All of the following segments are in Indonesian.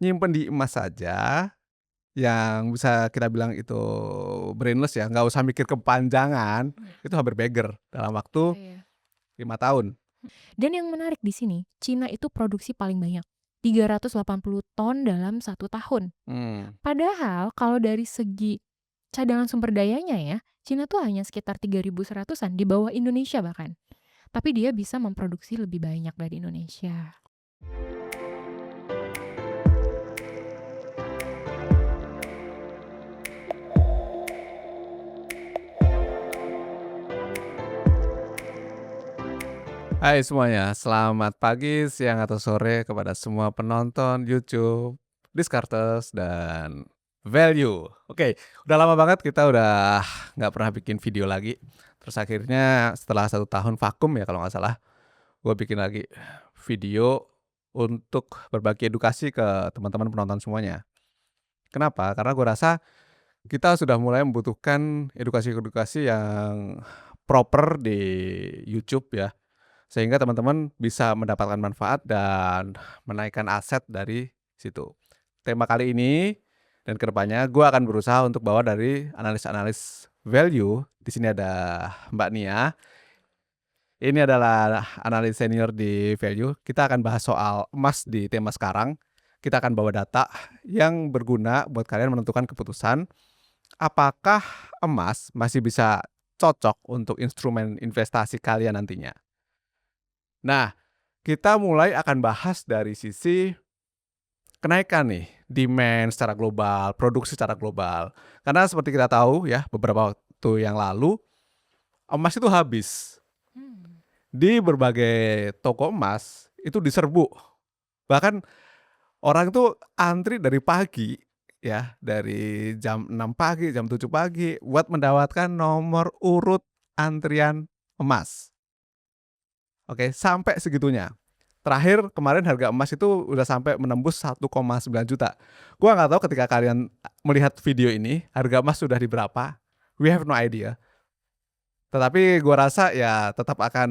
nyimpen di emas saja, yang bisa kita bilang itu brainless ya, nggak usah mikir kepanjangan, Iya. itu hampir beggar dalam Iya waktu iya. 5 tahun. Dan yang menarik di sini, Cina itu produksi paling banyak, 380 ton dalam 1 tahun. Mmm. Padahal kalau dari segi cadangan sumber dayanya ya, Cina tuh hanya sekitar 3.100-an, di bawah Indonesia bahkan. Tapi dia bisa memproduksi lebih banyak dari Indonesia. Hai semuanya, selamat pagi, siang, atau sore kepada semua penonton YouTube, Discartes, dan Value. Oke, udah lama banget kita udah nggak pernah bikin video lagi. Terus akhirnya setelah 1 tahun vakum ya kalau nggak salah, gue bikin lagi video untuk berbagi edukasi ke teman-teman penonton semuanya. Kenapa? Karena gue rasa kita sudah mulai membutuhkan edukasi-edukasi yang proper di YouTube ya. Sehingga teman-teman bisa mendapatkan manfaat dan menaikkan aset dari situ. Tema kali ini dan kedepannya gue akan berusaha untuk bawa dari analis-analis value. Di sini ada Mbak Nia. Ini adalah analis senior di value. Kita akan bahas soal emas di tema sekarang. Kita akan bawa data yang berguna buat kalian menentukan keputusan apakah emas masih bisa cocok untuk instrumen investasi kalian nantinya. Nah, kita mulai akan bahas dari sisi kenaikan nih, demand secara global, produksi secara global. Karena seperti kita tahu ya, beberapa waktu yang lalu, emas itu habis. Hmm. Di berbagai toko emas, itu diserbu. Bahkan orang tuh antri dari pagi, ya, dari jam 6 pagi, jam 7 pagi, buat mendapatkan nomor urut antrian emas. Oke, sampai segitunya. Terakhir kemarin harga emas itu udah sampai menembus 1,9 juta. Gua nggak tahu ketika kalian melihat video ini, harga emas sudah di berapa, we have no idea. Tetapi gua rasa ya tetap akan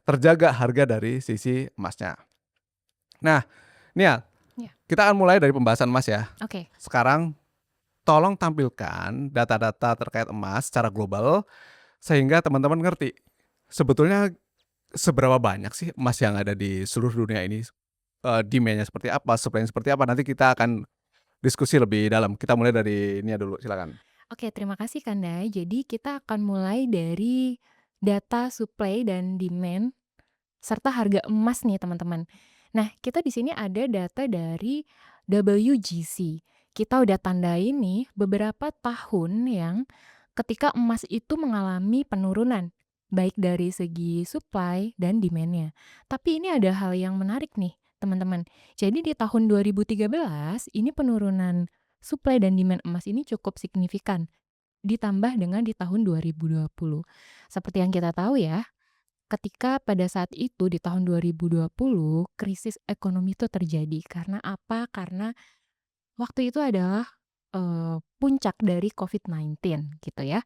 terjaga harga dari sisi emasnya. Nah, Nia, Ya, kita akan mulai dari pembahasan emas ya. oke. Sekarang tolong tampilkan data-data terkait emas secara global sehingga teman-teman ngerti sebetulnya seberapa banyak sih emas yang ada di seluruh dunia ini. Demand-nya seperti apa, supply-nya seperti apa, nanti kita akan diskusi lebih dalam. Kita mulai dari Nia dulu, silakan. Oke, terima kasih Kanda. Jadi kita akan mulai dari data supply dan demand serta harga emas nih teman-teman. Nah, kita di sini ada data dari WGC. Kita udah tandain nih beberapa tahun yang ketika emas itu mengalami penurunan, baik dari segi supply dan demand-nya. Tapi ini ada hal yang menarik nih, teman-teman. Jadi di tahun 2013, ini penurunan supply dan demand emas ini cukup signifikan, ditambah dengan di tahun 2020. Seperti yang kita tahu ya, ketika pada saat itu di tahun 2020 krisis ekonomi itu terjadi. Karena apa? Karena waktu itu adalah, puncak dari COVID-19 gitu ya.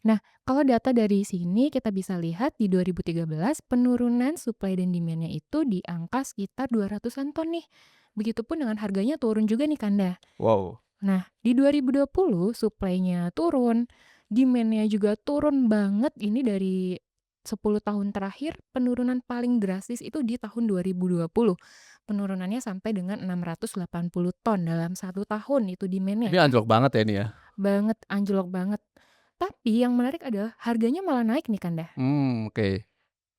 Nah, kalau data dari sini kita bisa lihat di 2013 penurunan supply dan demand-nya itu di angka sekitar 200-an ton nih. Begitupun dengan harganya turun juga nih Kanda. Wow, Nah, di 2020 supply-nya turun, demand-nya juga turun banget. Ini dari 10 tahun terakhir penurunan paling drastis itu di tahun 2020. Penurunannya sampai dengan 680 ton dalam 1 tahun itu demand-nya. ini anjlok banget ya ini ya? Banget, anjlok banget. Tapi yang menarik adalah harganya malah naik nih Kanda. Oke.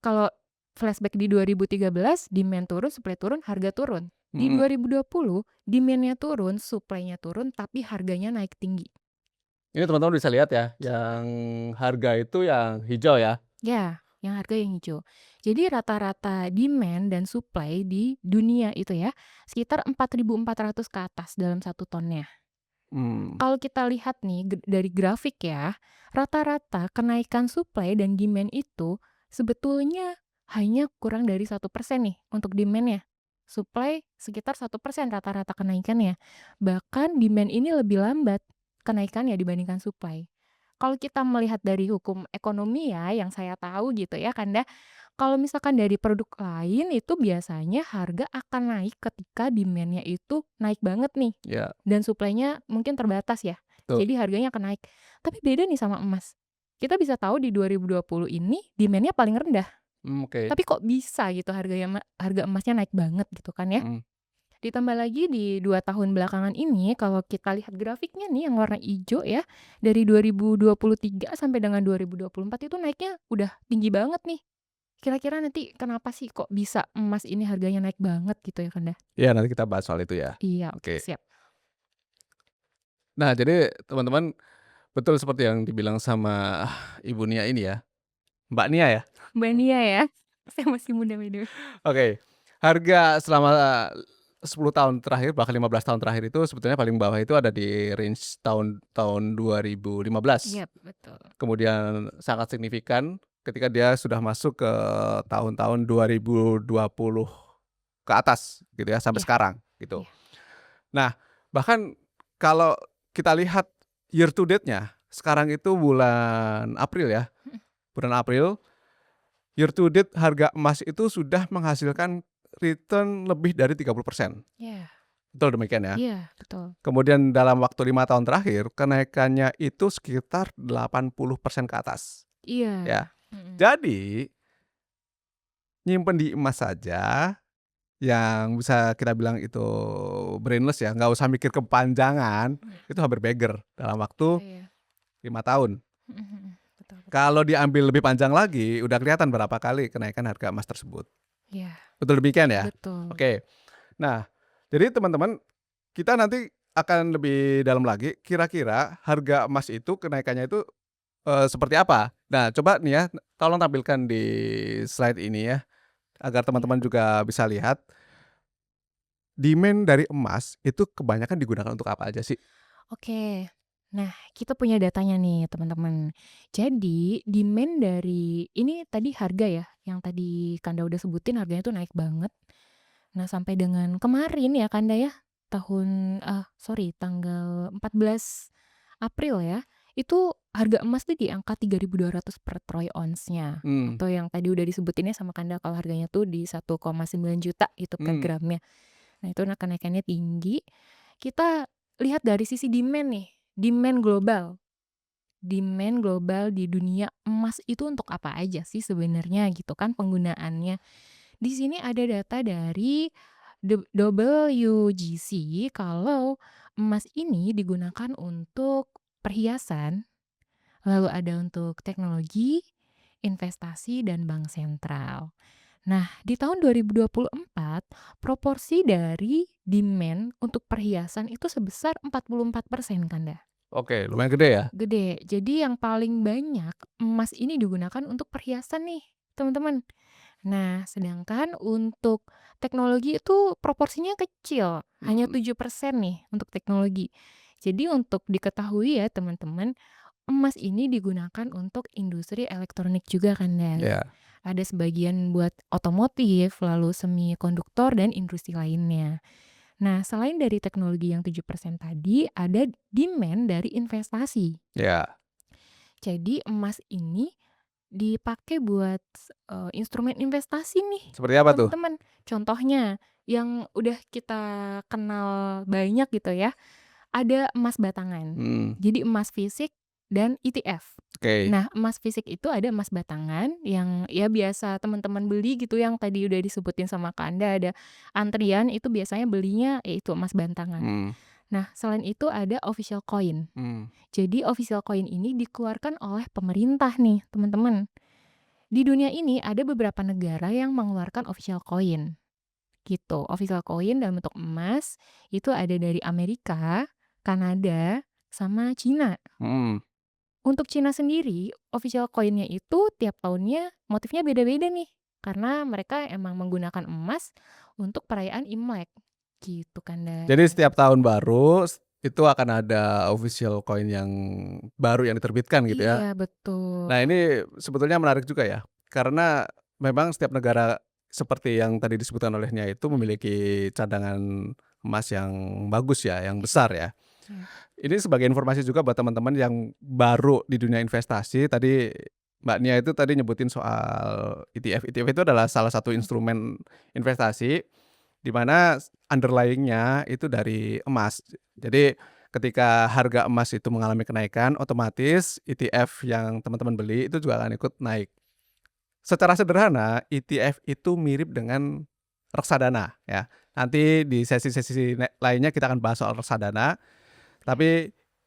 Kalau flashback di 2013 demand turun, supply turun, harga turun. Di Mhm. 2020 demand-nya turun, supply-nya turun, tapi harganya naik tinggi. Ini teman-teman bisa lihat ya, yang harga itu yang hijau ya? Ya, yang harga yang hijau. Jadi rata-rata demand dan supply di dunia itu ya, sekitar 4.400 ke atas dalam 1 tonnya. Mmm. Kalau kita lihat nih dari grafik ya, rata-rata kenaikan supply dan demand itu sebetulnya hanya kurang dari 1% nih untuk demand-nya. Supply sekitar 1% rata-rata kenaikannya. Bahkan demand ini lebih lambat kenaikannya dibandingkan supply. Kalau kita melihat dari hukum ekonomi ya, yang saya tahu gitu ya Kanda, Kalau misalkan dari produk lain itu biasanya harga akan naik ketika demand-nya itu naik banget nih Ya, dan suplainya mungkin terbatas ya. betul. Jadi harganya akan naik. Tapi beda nih sama emas. Kita bisa tahu di 2020 ini demand-nya paling rendah. Oke. Tapi kok bisa gitu harga emasnya naik banget gitu kan ya. Mhm. Ditambah lagi di 2 tahun belakangan ini kalau kita lihat grafiknya nih yang warna ijo ya, dari 2023 sampai dengan 2024 itu naiknya udah tinggi banget nih. Kira-kira nanti kenapa sih kok bisa emas ini harganya naik banget gitu ya, Kanda? Iya, nanti kita bahas soal itu ya. Iya, oke Oke. siap. Nah, jadi teman-teman, betul seperti yang dibilang sama Ibu Nia ini ya, Mbak Nia ya? Mbak Nia ya? Saya masih muda by the way. Oke. Harga selama 10 tahun terakhir, bahkan 15 tahun terakhir itu sebetulnya paling bawah itu ada di range tahun tahun 2015. Iya, betul. Kemudian sangat signifikan ketika dia sudah masuk ke tahun-tahun 2020 ke atas gitu ya, sampai Iya sekarang gitu. iya. Nah, bahkan kalau kita lihat year to date-nya, sekarang itu bulan April ya, Mhm. bulan April, year to date harga emas itu sudah menghasilkan return lebih dari 30%. Iya Betul demikian ya? iya, betul. Kemudian dalam waktu 5 tahun terakhir, kenaikannya itu sekitar 80% ke atas, Iya, ya. mhm. Jadi, nyimpen di emas saja yang bisa kita bilang itu brainless ya, nggak usah mikir kepanjangan, Iya itu hampir beggar dalam waktu iya iya. 5 tahun. Mhm mhm. Betul betul. Kalau diambil lebih panjang lagi, udah kelihatan berapa kali kenaikan harga emas tersebut. Iya, Betul demikian ya? betul. Oke. Nah, jadi teman-teman, kita nanti akan lebih dalam lagi, kira-kira harga emas itu kenaikannya itu, seperti apa. Nah, coba nih ya, tolong tampilkan di slide ini ya, agar Iya. teman-teman juga bisa lihat, demand dari emas itu kebanyakan digunakan untuk apa aja sih? Oke. Nah, kita punya datanya nih, teman-teman. Jadi, demand dari ini tadi harga ya, yang tadi Kanda udah sebutin harganya tuh naik banget. Nah, sampai dengan kemarin ya, Kanda ya, tanggal 14 April ya, itu harga emas tuh di angka 3.200 per troy ounce-nya. Mmm, Atau yang tadi udah disebutinnya sama Kanda kalau harganya tuh di 1,9 juta itu per mmm, gramnya. Nah, itu kenaikannya tinggi. Kita lihat dari sisi demand nih, demand global. Demand global di dunia emas itu untuk apa aja sih sebenarnya gitu kan penggunaannya. Di sini ada data dari WGC kalau emas ini digunakan untuk perhiasan, lalu ada untuk teknologi, investasi, dan bank sentral. Nah, di tahun 2024, proporsi dari demand untuk perhiasan itu sebesar 44% Kanda. oke, lumayan gede ya? Gede. Jadi yang paling banyak emas ini digunakan untuk perhiasan nih, teman-teman. Nah, sedangkan untuk teknologi itu proporsinya kecil, hanya Mhm, 7% nih untuk teknologi. Jadi untuk diketahui ya teman-teman, emas ini digunakan untuk industri elektronik juga kan ya. iya, Ada sebagian buat otomotif, lalu semikonduktor dan industri lainnya. Nah, selain dari teknologi yang 7% tadi, ada demand dari investasi. iya. Jadi emas ini dipakai buat, instrumen investasi nih, Seperti apa tuh? teman-teman. Contohnya yang udah kita kenal banyak gitu ya, ada emas batangan. Mhm, Jadi emas fisik dan ETF. oke, Nah, emas fisik itu ada emas batangan yang ya biasa teman-teman beli gitu yang tadi udah disebutin sama Kak Anda, ada antrian itu biasanya belinya yaitu emas batangan. mmm, Nah, selain itu ada official coin. mmm, Jadi official coin ini dikeluarkan oleh pemerintah nih, teman-teman. Di dunia ini ada beberapa negara yang mengeluarkan official coin, gitu. Official coin dalam bentuk emas itu ada dari Amerika, Kanada, sama Cina. mhm. Untuk Cina sendiri, official coin-nya itu tiap tahunnya motifnya beda-beda nih, karena mereka emang menggunakan emas untuk perayaan Imlek, gitu Kanda. Jadi setiap tahun baru, itu akan ada official coin yang baru yang diterbitkan gitu ya? Iya, betul. Nah, ini sebetulnya menarik juga ya, karena memang setiap negara seperti yang tadi disebutkan olehnya itu memiliki cadangan emas yang bagus ya, yang Iya besar ya. iya. Ini sebagai informasi juga buat teman-teman yang baru di dunia investasi, tadi Mbak Nia itu tadi nyebutin soal ETF. ETF itu adalah salah satu Mhm. instrumen investasi di mana underlying-nya itu dari emas. Jadi ketika harga emas itu mengalami kenaikan, otomatis ETF yang teman-teman beli itu juga akan ikut naik. Secara sederhana, ETF itu mirip dengan reksadana ya. Nanti di sesi-sesi lainnya kita akan bahas soal reksadana, Oke. tapi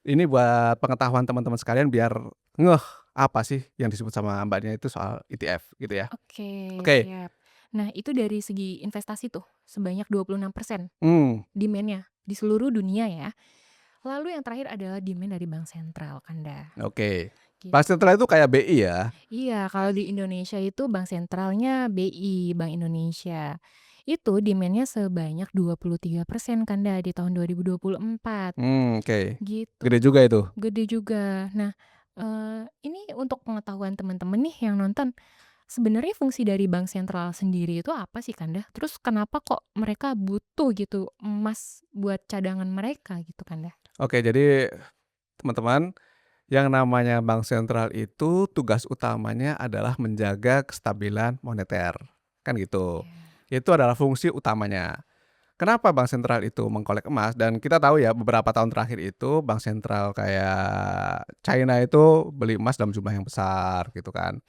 ini buat pengetahuan teman-teman sekalian biar ngeh apa sih yang disebut sama Mbaknya itu soal ETF gitu ya. Oke, Oke, siap. Nah, itu dari segi investasi tuh, sebanyak 26% mmm, demand-nya di seluruh dunia ya. Lalu yang terakhir adalah demand dari bank sentral, Kanda, oke. Bank gitu. sentral itu kayak BI ya? Iya, kalau di Indonesia itu bank sentralnya BI, Bank Indonesia. Itu demand-nya sebanyak 23% Kanda di tahun 2024, Oke. gitu. Gede juga itu. Gede juga. Nah, ini untuk pengetahuan teman-teman nih yang nonton, sebenarnya fungsi dari bank sentral sendiri itu apa sih, Kanda? Terus kenapa kok mereka butuh gitu emas buat cadangan mereka gitu, Kanda? Oke, jadi teman-teman, yang namanya bank sentral itu tugas utamanya adalah menjaga kestabilan moneter, kan gitu. Iya. Itu adalah fungsi utamanya. Kenapa bank sentral itu mengkolek emas dan kita tahu ya beberapa tahun terakhir itu bank sentral kayak China itu beli emas dalam jumlah yang besar gitu kan.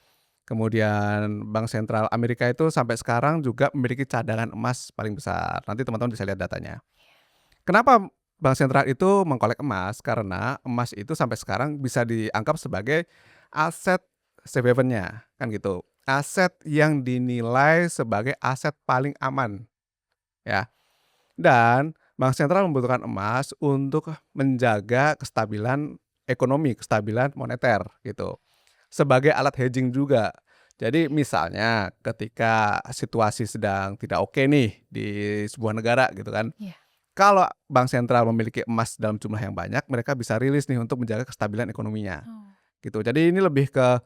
Kemudian bank sentral Amerika itu sampai sekarang juga memiliki cadangan emas paling besar. Nanti teman-teman bisa lihat datanya. Kenapa bank sentral itu mengkolek emas? Karena emas itu sampai sekarang bisa dianggap sebagai aset safe haven-nya, kan gitu. Aset yang dinilai sebagai aset paling aman, ya. Dan bank sentral membutuhkan emas untuk menjaga kestabilan ekonomi, kestabilan moneter, gitu. Sebagai alat hedging juga. Jadi misalnya ketika situasi sedang tidak oke nih di sebuah negara gitu kan, Iya. kalau bank sentral memiliki emas dalam jumlah yang banyak, mereka bisa rilis nih untuk menjaga kestabilan ekonominya, Oh. gitu. Jadi ini lebih ke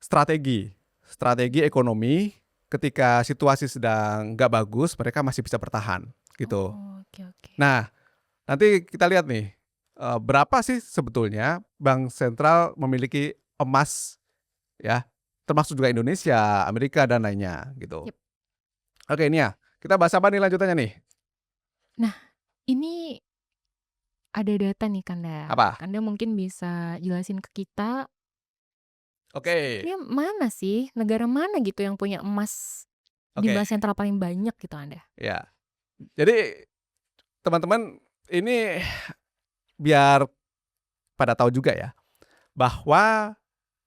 strategi, strategi ekonomi ketika situasi sedang nggak bagus, mereka masih bisa bertahan, gitu. Oh, oke oke. Nah, nanti kita lihat nih, berapa sih sebetulnya bank sentral memiliki emas ya, termasuk juga Indonesia, Amerika, dan lainnya, gitu. Yap. Oke, ini ya, kita bahas apa nih lanjutannya nih? Nah, ini ada data nih, Kanda. Apa? Kanda mungkin bisa jelasin ke kita, Oke, sebenarnya mana sih, negara mana gitu yang punya emas di oke, bank sentral paling banyak gitu, Anda? ya. Jadi teman-teman ini biar pada tahu juga ya, bahwa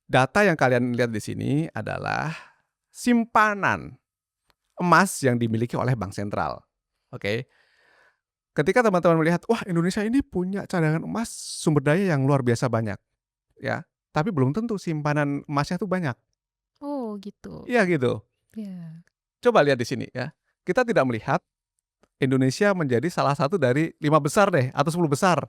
data yang kalian lihat di sini adalah simpanan emas yang dimiliki oleh bank sentral, oke. Ketika teman-teman melihat, "Wah, Indonesia ini punya cadangan emas sumber daya yang luar biasa banyak," ya, tapi belum tentu simpanan emasnya tuh banyak. Oh, gitu. Iya gitu. Ya. Coba lihat di sini ya, kita tidak melihat Indonesia menjadi salah satu dari 5 besar deh atau 10 besar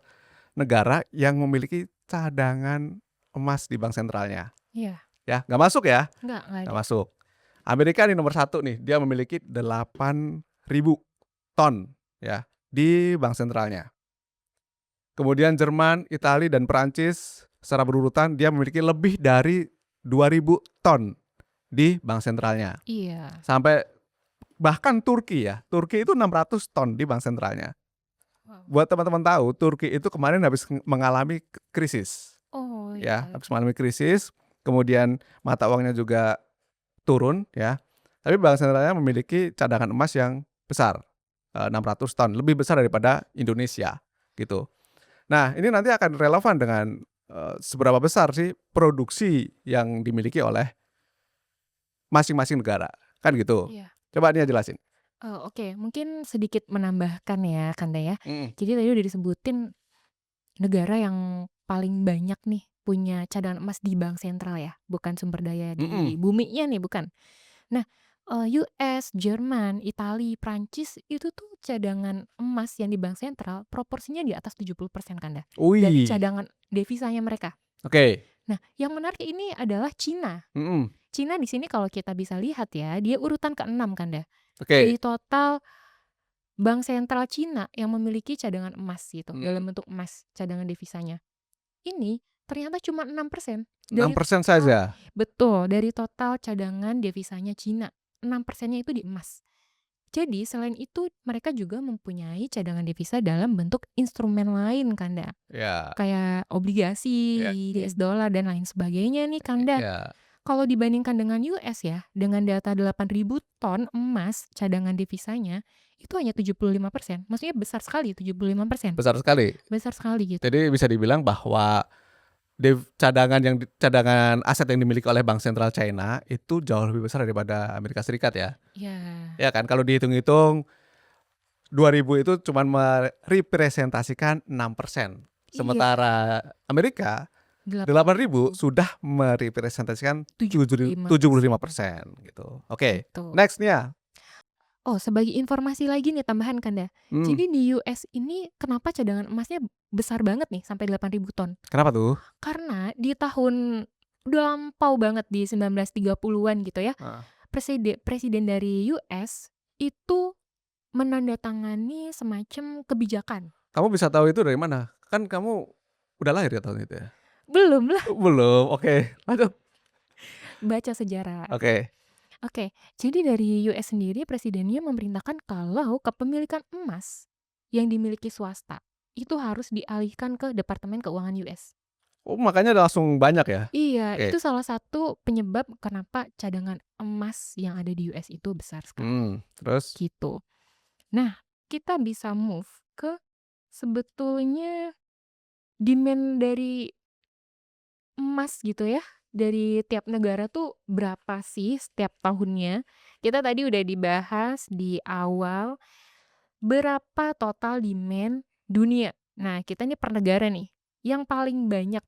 negara yang memiliki cadangan emas di bank sentralnya, Iya. ya, nggak masuk ya, Nggak nggak ada. masuk. Amerika nih nomor satu nih, dia memiliki 8.000 ton ya, di bank sentralnya. Kemudian Jerman, Italia, dan Perancis secara berurutan dia memiliki lebih dari 2.000 ton di bank sentralnya. Iya. Sampai bahkan Turki ya, Turki itu 600 ton di bank sentralnya. Wow. Buat teman-teman tahu, Turki itu kemarin habis mengalami krisis, Oh, ya, iya. habis mengalami krisis, kemudian mata uangnya juga turun ya, tapi bank sentralnya memiliki cadangan emas yang besar, 600 ton, lebih besar daripada Indonesia, gitu. Nah, ini nanti akan relevan dengan, seberapa besar sih produksi yang dimiliki oleh masing-masing negara, kan gitu. Iya. Coba Nia jelasin. Oh, oke. Mungkin sedikit menambahkan ya, Kanda, ya. Mhm, Jadi tadi udah disebutin negara yang paling banyak nih punya cadangan emas di bank sentral ya, bukan sumber daya di mhm, buminya nih, bukan. Nah, US, Jerman, Italia, Prancis itu tuh cadangan emas yang di bank sentral proporsinya di atas 70% Kanda, dari wih, cadangan devisanya mereka. oke, Nah, yang menarik ini adalah Cina. mhm, Cina di sini kalau kita bisa lihat ya, dia urutan ke-6 Kanda. oke, Dari total bank sentral Cina yang memiliki cadangan emas gitu, dalam mhm, bentuk emas, cadangan devisanya. Ini ternyata cuma 6% enam dari persen total. saja? Betul, dari total cadangan devisanya Cina, 6%-nya itu di emas. Jadi selain itu mereka juga mempunyai cadangan devisa dalam bentuk instrumen lain, Kanda. Ya, Kayak obligasi, ya, US dollar dan lain sebagainya nih, Kanda. ya. Kalau dibandingkan dengan US ya, dengan data 8.000 ton emas cadangan devisanya, itu hanya 75%. Maksudnya besar sekali 75%. Besar sekali. Besar sekali gitu. Jadi bisa dibilang bahwa cadangan aset yang dimiliki oleh Bank Sentral China itu jauh lebih besar daripada Amerika Serikat ya. Ya, Ya kan, kalau dihitung-hitung 2000 itu cuma merepresentasikan 6%. iya, Sementara Amerika 8.000 8.000, sudah merepresentasikan 75%. 75% gitu. Oke, Gitu. next nih ya. Oh, sebagai informasi lagi nih tambahan, Kanda. Hmm, Jadi di US ini kenapa cadangan emasnya besar banget nih sampai 8.000 ton? kenapa tuh? Karena di tahun udah lampau banget di 1930-an gitu ya, Heeh. presiden dari US itu menandatangani semacam kebijakan. Kamu bisa tahu itu dari mana? Kan kamu udah lahir ya tahun itu ya? Belum lah, Belum. Oke, lanjut. baca sejarah. Oke. Oke, jadi dari US sendiri presidennya memerintahkan kalau kepemilikan emas yang dimiliki swasta itu harus dialihkan ke Departemen Keuangan US. Oh, makanya langsung banyak ya? Iya, Oke. itu salah satu penyebab kenapa cadangan emas yang ada di US itu besar sekali, Terus? gitu. Nah, kita bisa move ke sebetulnya demand dari emas gitu ya, dari tiap negara tuh berapa sih setiap tahunnya. Kita tadi udah dibahas di awal, berapa total demand dunia. Nah, kita nih per negara nih, yang paling banyak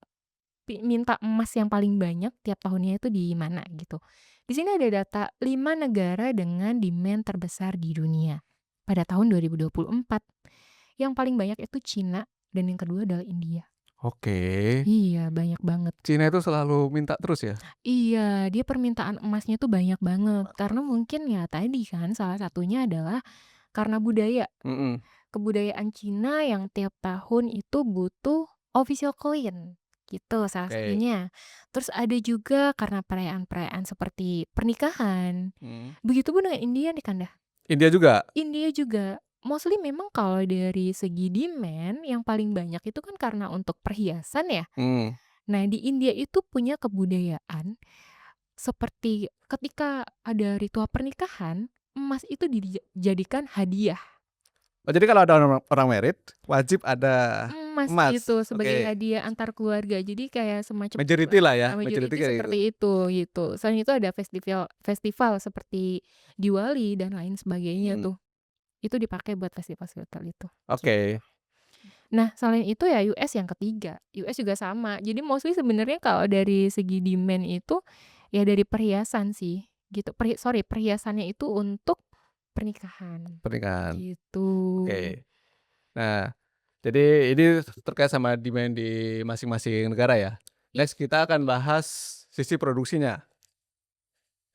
minta emas yang paling banyak tiap tahunnya itu di mana gitu. Di sini ada data 5 negara dengan demand terbesar di dunia pada tahun 2024. Yang paling banyak itu Cina dan yang kedua adalah India. Oke. Iya, banyak banget. Cina itu selalu minta terus ya? Iya, dia permintaan emasnya tuh banyak banget. Karena mungkin ya tadi kan salah satunya adalah karena budaya. Mhm. Kebudayaan Cina yang tiap tahun itu butuh official coin, gitu salah Oke. satunya. Terus ada juga karena perayaan-perayaan seperti pernikahan. Mhm. Begitupun dengan India nih, Kanda. India juga? India juga, mostly memang kalau dari segi demand yang paling banyak itu kan karena untuk perhiasan ya. Mmm. Nah, di India itu punya kebudayaan seperti ketika ada ritual pernikahan, emas itu dijadikan hadiah. Oh, jadi kalau ada orang married, wajib ada Emas emas? gitu sebagai Oke. hadiah antar keluarga. Jadi kayak semacam Majority lah ya, majority majority kayak gitu. seperti itu, gitu. Selain itu ada festival festival seperti Diwali dan lain sebagainya Mhm. tuh. Itu dipakai buat festival-festival itu, gitu. Oke. Nah, selain itu ya US yang ketiga. US juga sama. Jadi mostly sebenarnya kalau dari segi demand itu ya dari perhiasan sih, gitu. Perhiasannya itu untuk pernikahan, Pernikahan. gitu. Oke. Nah, jadi ini terkait sama demand di masing-masing negara ya. I Next kita akan bahas sisi produksinya.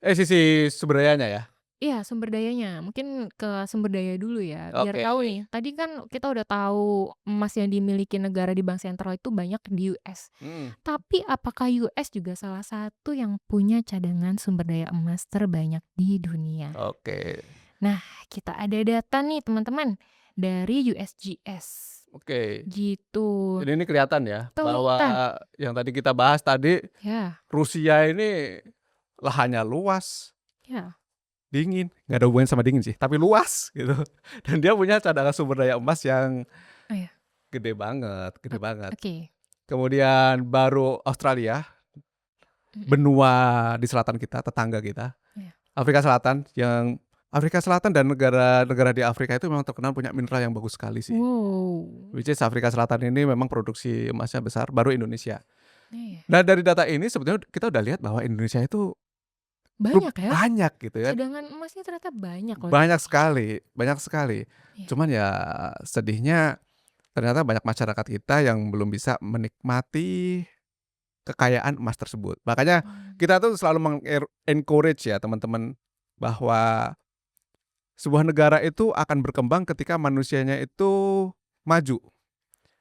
Sisi sumber dayanya ya. Iya, sumber dayanya. Mungkin ke sumber daya dulu ya, biar Oke. tahu nih. Tadi kan kita udah tahu emas yang dimiliki negara di bank sentral itu banyak di US. Mhm. Tapi apakah US juga salah satu yang punya cadangan sumber daya emas terbanyak di dunia? Oke. Nah, kita ada data nih teman-teman dari USGS. Oke. Gitu. Jadi ini kelihatan ya bahwa Kelihatan. yang tadi kita bahas tadi, Ya, Rusia ini lahannya luas, ya. dingin, nggak ada hubungannya sama dingin sih, tapi luas gitu. Dan dia punya cadangan sumber daya emas yang Oh ya. gede banget, gede Ok- banget. Oke. Kemudian baru Australia, Mm-mm. benua di selatan kita, tetangga kita, Ya. Afrika Selatan dan negara-negara di Afrika itu memang terkenal punya mineral yang bagus sekali sih. Wow. Which is Afrika Selatan ini memang produksi emasnya besar, baru Indonesia. Iya. Nah dari data ini sebetulnya kita udah lihat bahwa Indonesia itu Banyak ya. banyak gitu ya, Cadangan emasnya ternyata banyak loh di banyak sini. sekali, banyak sekali. Iya. Cuman ya sedihnya ternyata banyak masyarakat kita yang belum bisa menikmati kekayaan emas tersebut. Makanya Hmm. kita tuh selalu encourage ya teman-teman bahwa sebuah negara itu akan berkembang ketika manusianya itu maju,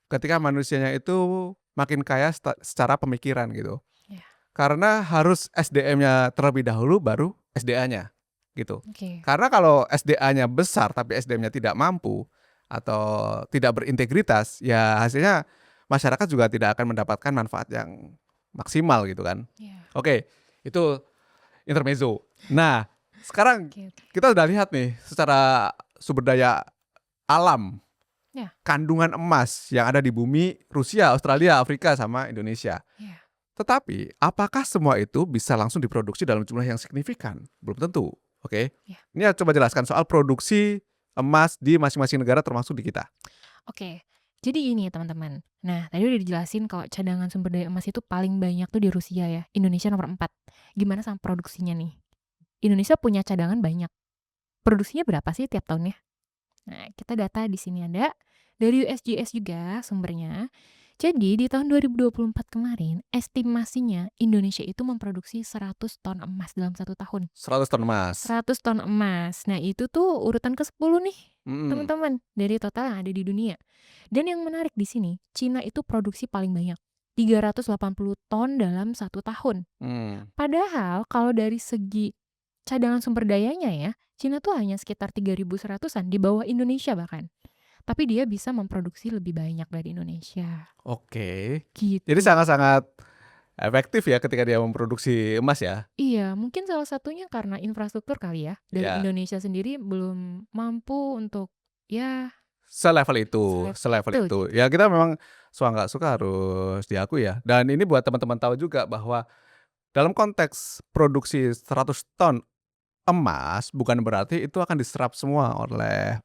ketika manusianya itu makin kaya secara pemikiran gitu. Iya. Karena harus SDM-nya terlebih dahulu baru SDA-nya gitu. Oke. Karena kalau SDA-nya besar tapi SDM-nya tidak mampu atau tidak berintegritas, ya hasilnya masyarakat juga tidak akan mendapatkan manfaat yang maksimal gitu kan. Iya. Oke, itu intermezzo. Nah, sekarang Oke oke. kita udah lihat nih secara sumber daya alam, Iya kandungan emas yang ada di bumi Rusia, Australia, Afrika, sama Indonesia. iya. Tetapi, apakah semua itu bisa langsung diproduksi dalam jumlah yang signifikan? Belum tentu, oke? Iya. Ini coba jelaskan soal produksi emas di masing-masing negara termasuk di kita. Oke. Jadi gini ya teman-teman. Nah, tadi udah dijelasin kalau cadangan sumber daya emas itu paling banyak tuh di Rusia ya. Indonesia nomor 4. Gimana sama produksinya nih? Indonesia punya cadangan banyak. Produksinya berapa sih tiap tahunnya? Nah, kita data di sini ada dari USGS juga sumbernya. Jadi di tahun 2024 kemarin, estimasinya Indonesia itu memproduksi 100 ton emas dalam 1 tahun. 100 ton emas. 100 ton emas. Nah, itu tuh urutan ke-10 nih, Mhm. teman-teman, dari total yang ada di dunia. Dan yang menarik di sini, Cina itu produksi paling banyak, 380 ton dalam 1 tahun. Mmm. Padahal kalau dari segi cadangan sumber dayanya ya, Cina tuh hanya sekitar 3.100-an, di bawah Indonesia bahkan. Tapi dia bisa memproduksi lebih banyak dari Indonesia. Oke. Jadi Gitu. sangat-sangat efektif ya ketika dia memproduksi emas ya? Iya, mungkin salah satunya karena infrastruktur kali ya. Dari Ya, Indonesia sendiri belum mampu untuk ya selevel itu selevel selevel itu itu. gitu. Ya kita memang suka nggak suka harus diakui ya. Dan ini buat teman-teman tahu juga bahwa dalam konteks produksi 100 ton emas, bukan berarti itu akan diserap semua oleh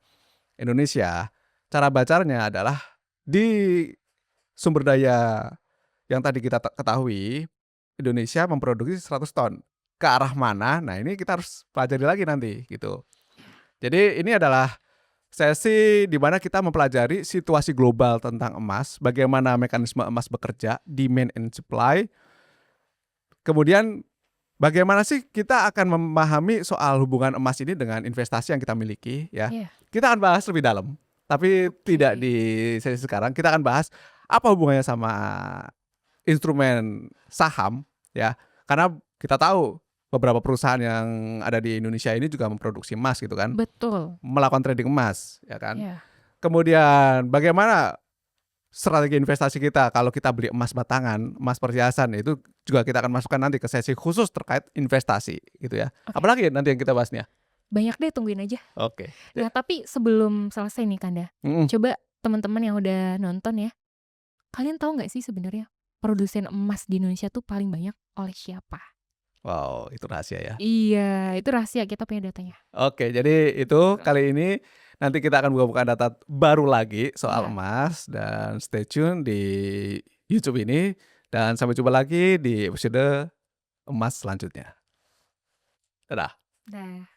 Indonesia. Cara bacanya adalah di sumber daya yang tadi kita ketahui, Indonesia memproduksi 100 ton. Ke arah mana? Nah, ini kita harus pelajari lagi nanti gitu. Jadi ini adalah sesi di mana kita mempelajari situasi global tentang emas, bagaimana mekanisme emas bekerja, demand and supply. Kemudian bagaimana sih kita akan memahami soal hubungan emas ini dengan investasi yang kita miliki ya. Iya, Kita akan bahas lebih dalam, tapi tidak oke. di sesi sekarang. Kita akan bahas apa hubungannya sama instrumen saham ya. Karena kita tahu beberapa perusahaan yang ada di Indonesia ini juga memproduksi emas gitu kan, Betul. melakukan trading emas ya kan. Iya. Kemudian bagaimana strategi investasi kita kalau kita beli emas batangan, emas perhiasan, itu juga kita akan masukkan nanti ke sesi khusus terkait investasi gitu ya. Oke. Apalagi nanti yang kita bahasnya? Banyak deh, tungguin aja. Oke. Nah, tapi sebelum selesai nih Kanda, Mhm. coba teman-teman yang udah nonton ya, kalian tahu nggak sih sebenarnya produsen emas di Indonesia tuh paling banyak oleh siapa? Wow, itu rahasia ya. Iya, itu rahasia, kita punya datanya. Oke, jadi itu kali ini nanti kita akan buka-buka data baru lagi soal Iya. emas dan stay tune di YouTube ini dan sampai jumpa lagi di episode emas selanjutnya. Dadah. Dah.